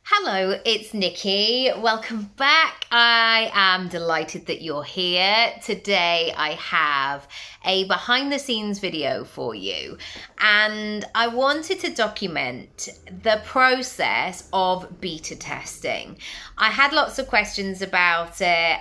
Hello, it's Nikki. Welcome back. I am delighted that you're here. Today I have a behind the scenes video for you, and I wanted to document the process of beta testing. I had lots of questions about it,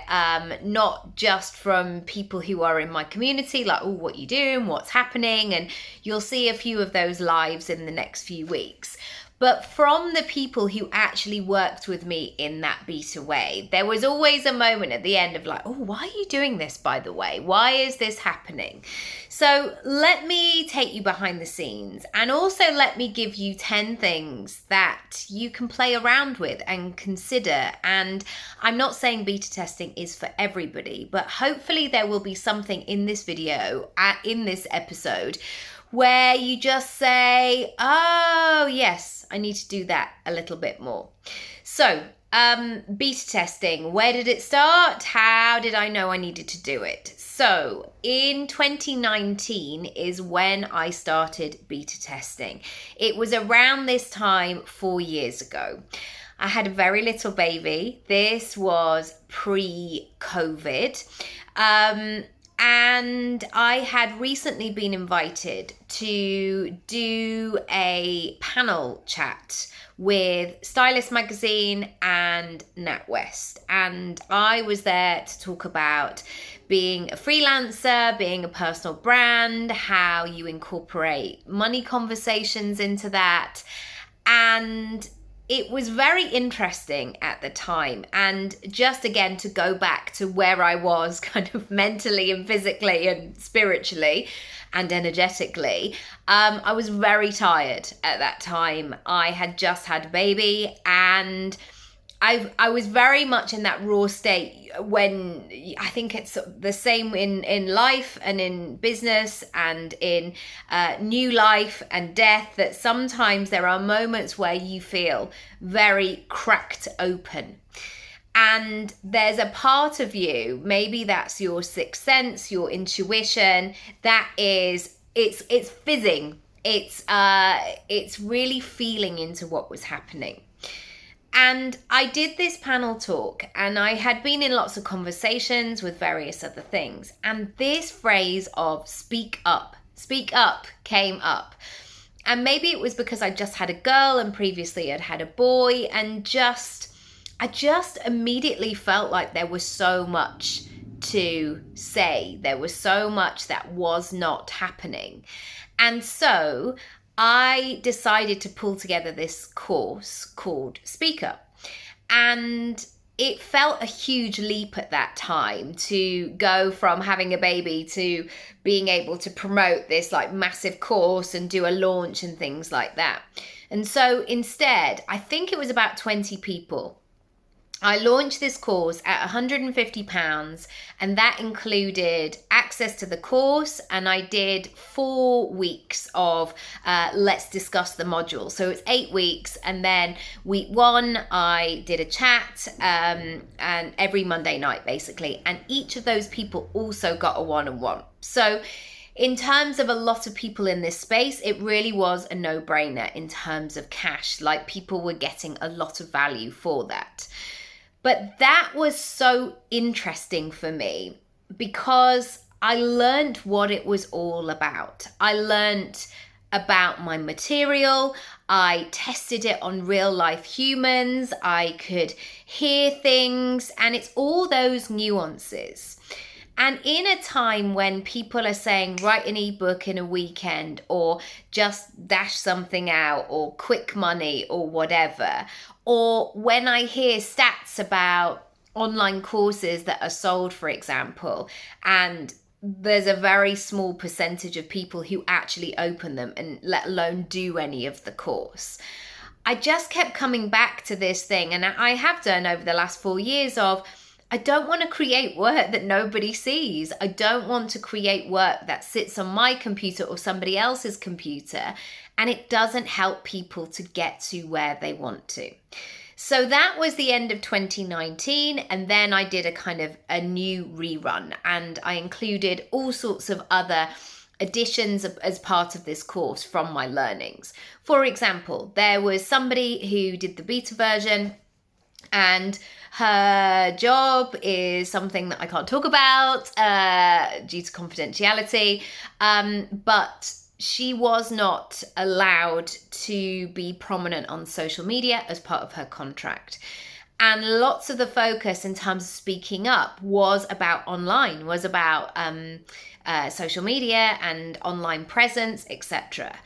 not just from people who are in my community, like, oh, what you doing, what's happening, and you'll see a few of those lives in the next few weeks. But from the people who actually worked with me in that beta way, there was always a moment at the end of like, oh, why are you doing this, by the way? Why is this happening? So let me take you behind the scenes, and also let me give you 10 things that you can play around with and consider. And I'm not saying beta testing is for everybody, but hopefully there will be something in this video, in this episode, where you just say, oh, yes, I need to do that a little bit more. So, beta testing, where did it start? How did I know I needed to do it? So, in 2019 is when I started beta testing. It was around this time 4 years ago. I had a very little baby. This was pre-COVID. And I had recently been invited to do a panel chat with Stylist Magazine and NatWest. And I was there to talk about being a freelancer, being a personal brand, how you incorporate money conversations into that. And it was very interesting at the time. And just again, to go back to where I was kind of mentally and physically and spiritually and energetically, I was very tired at that time. I had just had a baby, and I was very much in that raw state when I think it's the same in life and in business and in new life and death, that sometimes there are moments where you feel very cracked open. And there's a part of you, maybe that's your sixth sense, your intuition, that is, it's fizzing. It's really feeling into what was happening. And I did this panel talk, and I had been in lots of conversations with various other things. And this phrase of speak up came up. And maybe it was because I just had a girl and previously I'd had a boy, and I just immediately felt like there was so much to say. There was so much that was not happening. And so I decided to pull together this course called Speak Up. And it felt a huge leap at that time to go from having a baby to being able to promote this like massive course and do a launch and things like that. And so instead, I think it was about 20 people. I launched this course at £150, and that included access to the course, and I did 4 weeks of let's discuss the module. So it's 8 weeks, and then week 1 I did a chat, and every Monday night basically, and each of those people also got a one-on-one. So in terms of a lot of people in this space, it really was a no-brainer in terms of cash. Like, people were getting a lot of value for that. But that was so interesting for me because I learned what it was all about. I learned about my material. I tested it on real life humans. I could hear things, and it's all those nuances. And in a time when people are saying, write an ebook in a weekend, or just dash something out, or quick money, or whatever, or when I hear stats about online courses that are sold, for example, and there's a very small percentage of people who actually open them and let alone do any of the course, I just kept coming back to this thing. And I have done over the last 4 years of, I don't want to create work that nobody sees. I don't want to create work that sits on my computer or somebody else's computer, and it doesn't help people to get to where they want to. So that was the end of 2019, and then I did a kind of a new rerun, and I included all sorts of other additions as part of this course from my learnings. For example, there was somebody who did the beta version, and her job is something that I can't talk about due to confidentiality, but she was not allowed to be prominent on social media as part of her contract. And lots of the focus in terms of speaking up was about online, was about social media and online presence, etc.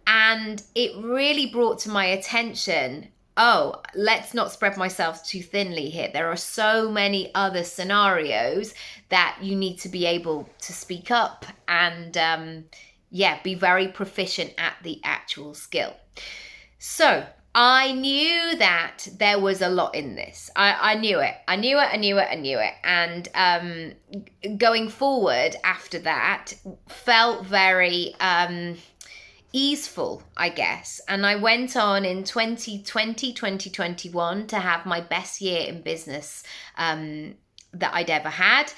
And it really brought to my attention, oh, let's not spread myself too thinly here. There are so many other scenarios that you need to be able to speak up and be very proficient at the actual skill. So I knew that there was a lot in this. I knew it. And going forward after that felt very easeful, I guess. And I went on in 2021 to have my best year in business that I'd ever had.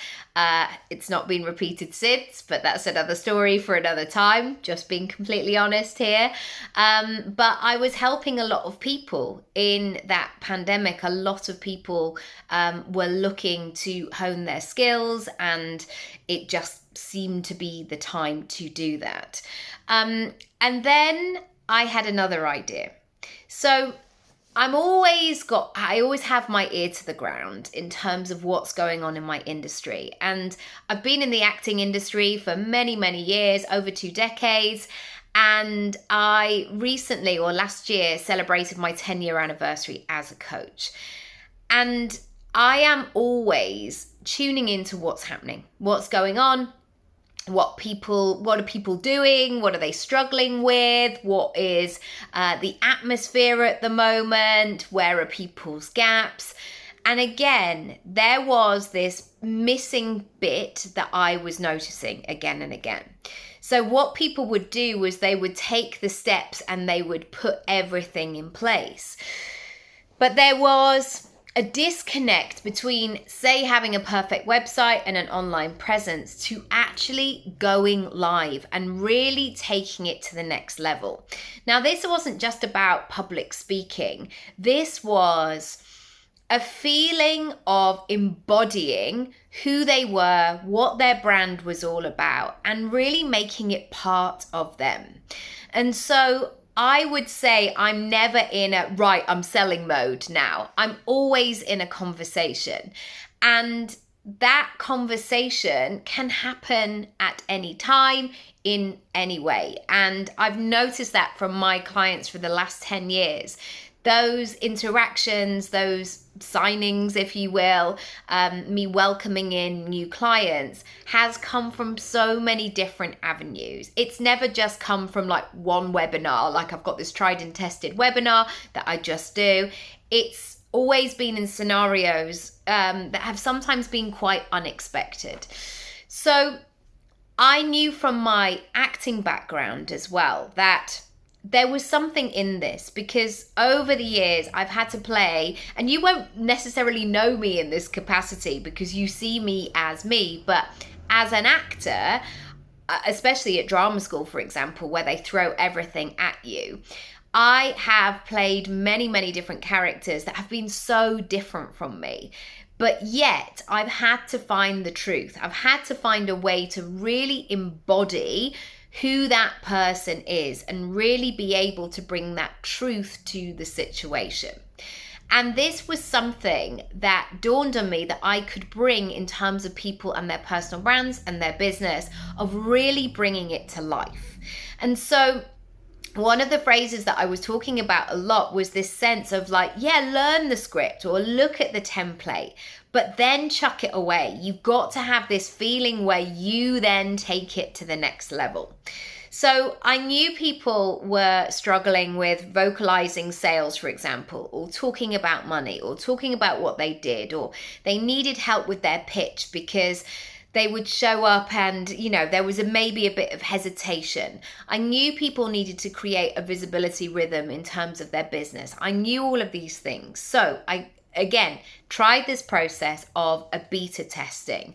It's not been repeated since, but that's another story for another time, just being completely honest here. But I was helping a lot of people in that pandemic. A lot of people were looking to hone their skills, and it just seemed to be the time to do that. And then I had another idea. So I always have my ear to the ground in terms of what's going on in my industry. And I've been in the acting industry for many, many years, over 2 decades. And I recently, or last year, celebrated my 10-year anniversary as a coach. And I am always tuning into what's happening, what's going on, what are people doing? What are they struggling with? What is the atmosphere at the moment? Where are people's gaps? And again, there was this missing bit that I was noticing again and again. So what people would do was they would take the steps and they would put everything in place. But there was a disconnect between, say, having a perfect website and an online presence to actually going live and really taking it to the next level. Now, this wasn't just about public speaking. This was a feeling of embodying who they were, what their brand was all about, and really making it part of them. And so I would say I'm never in I'm selling mode now. I'm always in a conversation. And that conversation can happen at any time, in any way. And I've noticed that from my clients for the last 10 years. Those interactions, those signings, if you will, me welcoming in new clients has come from so many different avenues. It's never just come from like one webinar, like I've got this tried and tested webinar that I just do. It's always been in scenarios that have sometimes been quite unexpected. So I knew from my acting background as well that there was something in this, because over the years I've had to play, and you won't necessarily know me in this capacity because you see me as me, but as an actor, especially at drama school, for example, where they throw everything at you, I have played many, many different characters that have been so different from me. But yet I've had to find the truth. I've had to find a way to really embody who that person is and really be able to bring that truth to the situation. And this was something that dawned on me that I could bring in terms of people and their personal brands and their business, of really bringing it to life. And so one of the phrases that I was talking about a lot was this sense of like, learn the script or look at the template, but then chuck it away. You've got to have this feeling where you then take it to the next level. So I knew people were struggling with vocalizing sales, for example, or talking about money, or talking about what they did, or they needed help with their pitch because they would show up and, there was maybe a bit of hesitation. I knew people needed to create a visibility rhythm in terms of their business. I knew all of these things. So I, again, tried this process of a beta testing,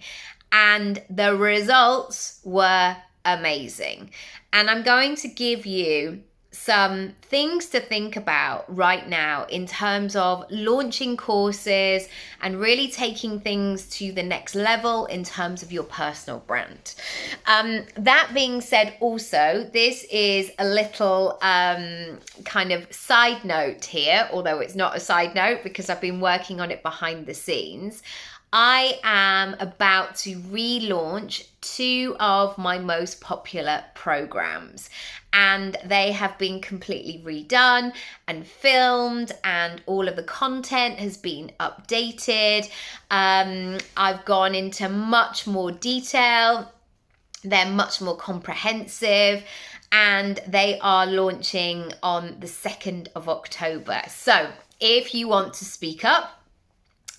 and the results were amazing. And I'm going to give you some things to think about right now in terms of launching courses and really taking things to the next level in terms of your personal brand. That being said, also, this is a little kind of side note here, although it's not a side note because I've been working on it behind the scenes. I am about to relaunch 2 of my most popular programs, and they have been completely redone and filmed, and all of the content has been updated. I've gone into much more detail. They're much more comprehensive, and they are launching on the 2nd of October. So if you want to speak up,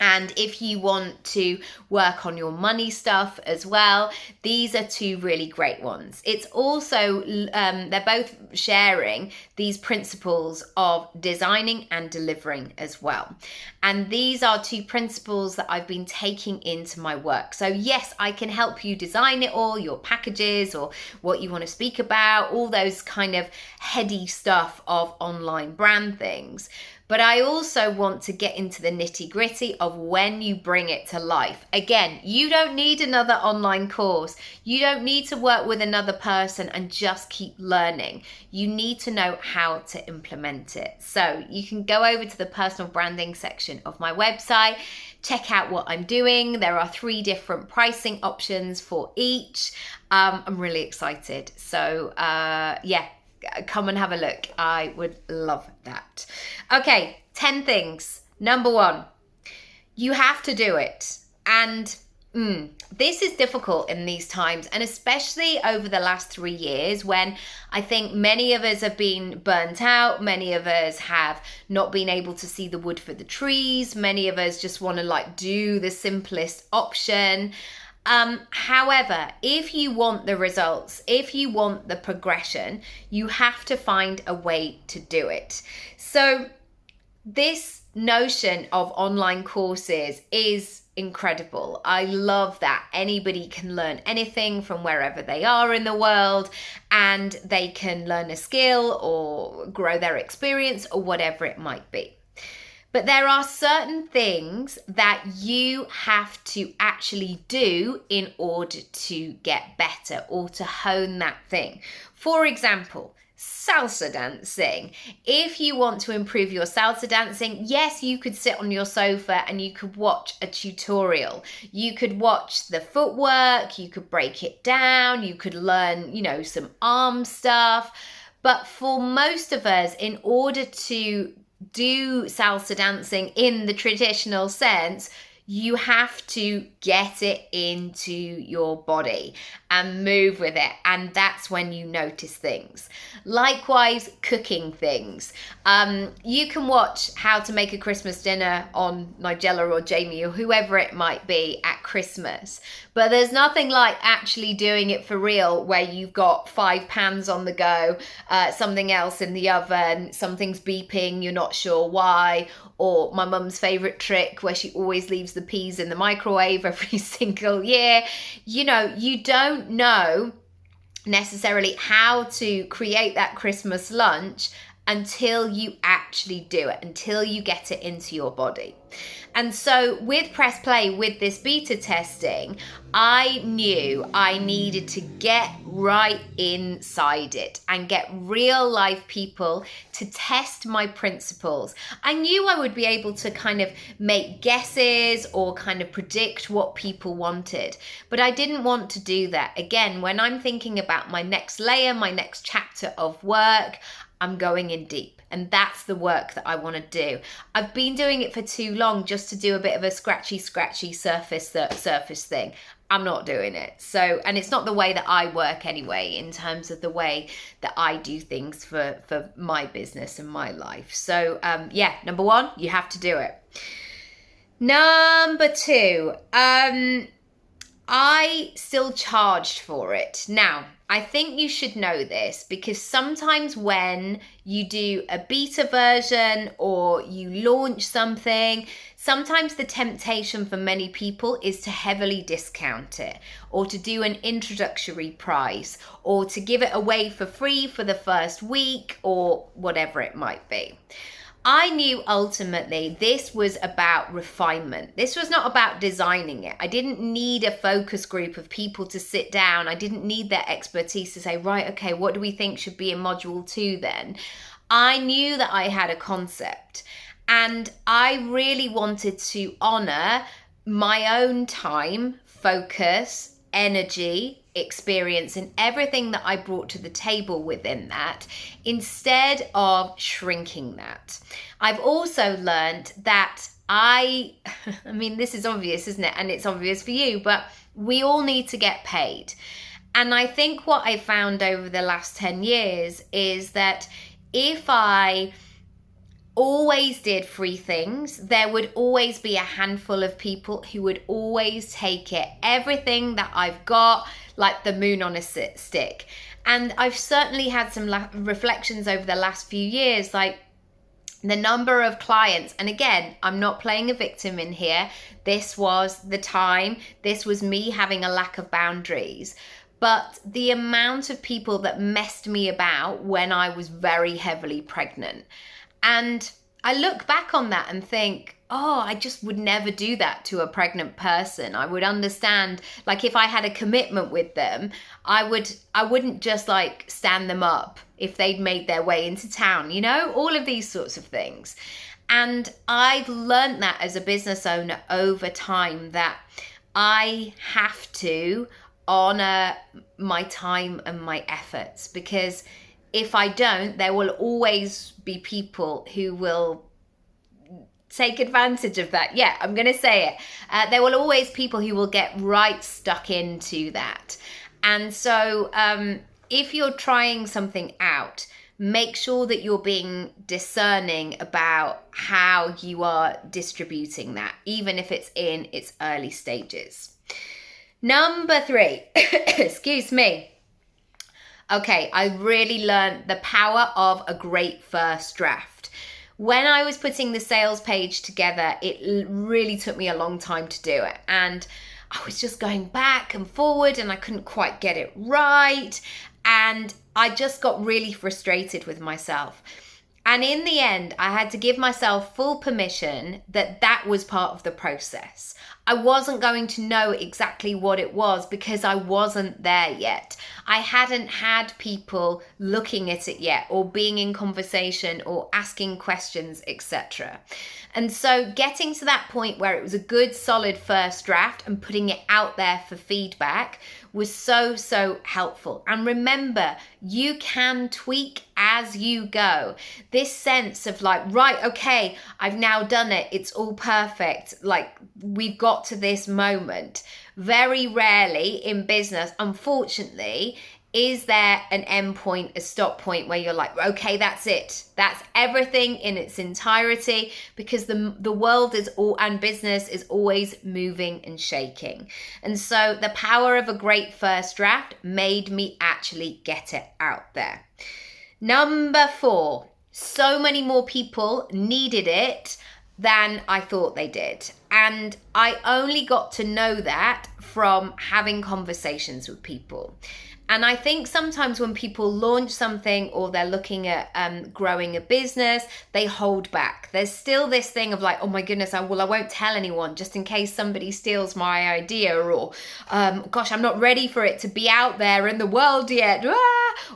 and if you want to work on your money stuff as well, these are 2 really great ones. It's also, they're both sharing these principles of designing and delivering as well. And these are 2 principles that I've been taking into my work. So yes, I can help you design it all, your packages or what you want to speak about, all those kind of heady stuff of online brand things. But I also want to get into the nitty-gritty of when you bring it to life. Again, you don't need another online course. You don't need to work with another person and just keep learning. You need to know how to implement it. So you can go over to the personal branding section of my website, check out what I'm doing. There are 3 different pricing options for each. I'm really excited. So yeah. Come and have a look. I would love that. Okay, 10 things. Number 1, you have to do it. And this is difficult in these times, and especially over the last 3 years when I think many of us have been burnt out. Many of us have not been able to see the wood for the trees. Many of us just want to do the simplest option. However, if you want the results, if you want the progression, you have to find a way to do it. So this notion of online courses is incredible. I love that anybody can learn anything from wherever they are in the world, and they can learn a skill or grow their experience or whatever it might be. But there are certain things that you have to actually do in order to get better or to hone that thing. For example, salsa dancing. If you want to improve your salsa dancing, yes, you could sit on your sofa and you could watch a tutorial. You could watch the footwork, you could break it down, you could learn, some arm stuff. But for most of us, in order to do salsa dancing in the traditional sense, you have to get it into your body and move with it. And that's when you notice things. Likewise, cooking things. You can watch how to make a Christmas dinner on Nigella or Jamie or whoever it might be at Christmas. But there's nothing like actually doing it for real, where you've got 5 pans on the go, something else in the oven, something's beeping, you're not sure why. Or my mum's favourite trick where she always leaves the peas in the microwave every single year. You don't know necessarily how to create that Christmas lunch until you actually do it, until you get it into your body. And so with Press Play, with this beta testing, I knew I needed to get right inside it and get real life people to test my principles. I knew I would be able to kind of make guesses or kind of predict what people wanted, but I didn't want to do that. Again, when I'm thinking about my next layer, my next chapter of work, I'm going in deep, and that's the work that I want to do. I've been doing it for too long just to do a bit of a scratchy surface thing. I'm not doing it. So, and it's not the way that I work anyway, in terms of the way that I do things for my business and my life. So yeah, number 1, you have to do it. Number 2, I still charged for it. Now, I think you should know this because sometimes when you do a beta version or you launch something, sometimes the temptation for many people is to heavily discount it or to do an introductory price or to give it away for free for the first week or whatever it might be. I knew ultimately this was about refinement. This was not about designing it. I didn't need a focus group of people to sit down. I didn't need their expertise to say, right, okay, what do we think should be in module 2 then? I knew that I had a concept and I really wanted to honor my own time, focus, energy, experience, and everything that I brought to the table within that instead of shrinking that. I've also learned that I mean, this is obvious, isn't it? And it's obvious for you, but we all need to get paid. And I think what I found over the last 10 years is that if I always did free things, there would always be a handful of people who would always take it, everything that I've got, like the moon on a stick. And I've certainly had some reflections over the last few years, like the number of clients, and again, I'm not playing a victim in here. This was the time, this was me having a lack of boundaries. But the amount of people that messed me about when I was very heavily pregnant. And I look back on that and think, oh, I just would never do that to a pregnant person. I would understand, like if I had a commitment with them, I wouldn't just like stand them up if they'd made their way into town, you know, all of these sorts of things. And I've learned that as a business owner over time that I have to honor my time and my efforts, because if I don't, there will always be people who will take advantage of that. Yeah, I'm going to say it. There will always people who will get right stuck into that. And so if you're trying something out, make sure that you're being discerning about how you are distributing that, even if it's in its early stages. Number 3, excuse me. Okay, I really learned the power of a great first draft. When I was putting the sales page together, it really took me a long time to do it. And I was just going back and forward and I couldn't quite get it right. And I just got really frustrated with myself. And in the end, I had to give myself full permission that that was part of the process. I wasn't going to know exactly what it was because I wasn't there yet. I hadn't had people looking at it yet or being in conversation or asking questions, etc. And so getting to that point where it was a good solid first draft and putting it out there for feedback was so helpful. And remember, you can tweak as you go. This sense of like, right, okay, I've now done it. It's all perfect. Like we've got to this moment. Very rarely in business, unfortunately, is there an end point, a stop point where you're like, okay, that's it. That's everything in its entirety, because the world is all, and business is always moving and shaking. And so the power of a great first draft made me actually get it out there. Number 4, so many more people needed it than I thought they did. And I only got to know that from having conversations with people. And I think sometimes when people launch something or they're looking at growing a business, they hold back. There's still this thing of like, oh my goodness, I won't tell anyone just in case somebody steals my idea, or gosh, I'm not ready for it to be out there in the world yet.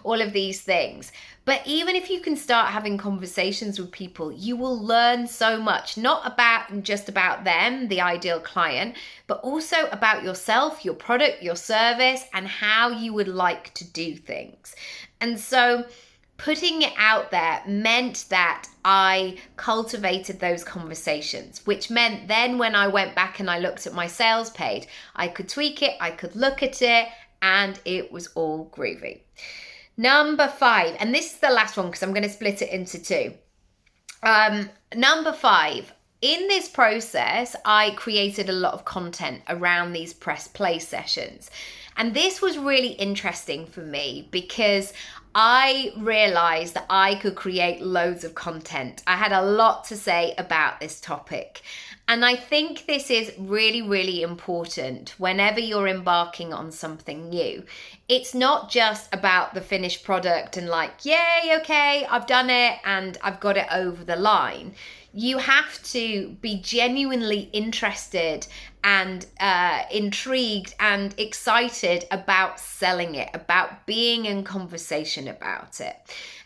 All of these things. But even if you can start having conversations with people, you will learn so much, not just about them, the ideal client, but also about yourself, your product, your service, and how you would like to do things. And so putting it out there meant that I cultivated those conversations, which meant then when I went back and I looked at my sales page, I could tweak it, I could look at it, and it was all groovy. Number 5, and this is the last one because I'm going to split it into 2. Number 5, in this process, I created a lot of content around these press play sessions. And this was really interesting for me because I realized that I could create loads of content. I had a lot to say about this topic. And I think this is really, really important whenever you're embarking on something new. It's not just about the finished product and like, yay, okay, I've done it and I've got it over the line. You have to be genuinely interested and intrigued and excited about selling it, about being in conversation about it.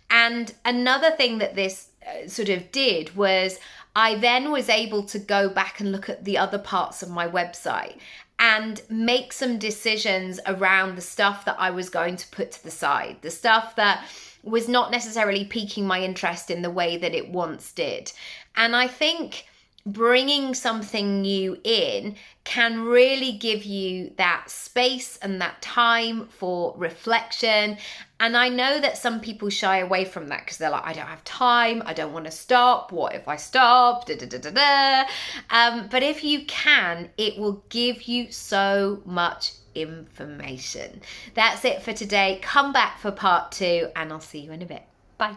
And another thing that this sort of did was I then was able to go back and look at the other parts of my website and make some decisions around the stuff that I was going to put to the side, the stuff that was not necessarily piquing my interest in the way that it once did. And I think bringing something new in can really give you that space and that time for reflection. And I know that some people shy away from that because they're like, I don't have time, I don't want to stop, what if I stop, da, da, da, da, da. But if you can, it will give you so much information. That's it for today. Come back for part 2 and I'll see you in a bit. Bye.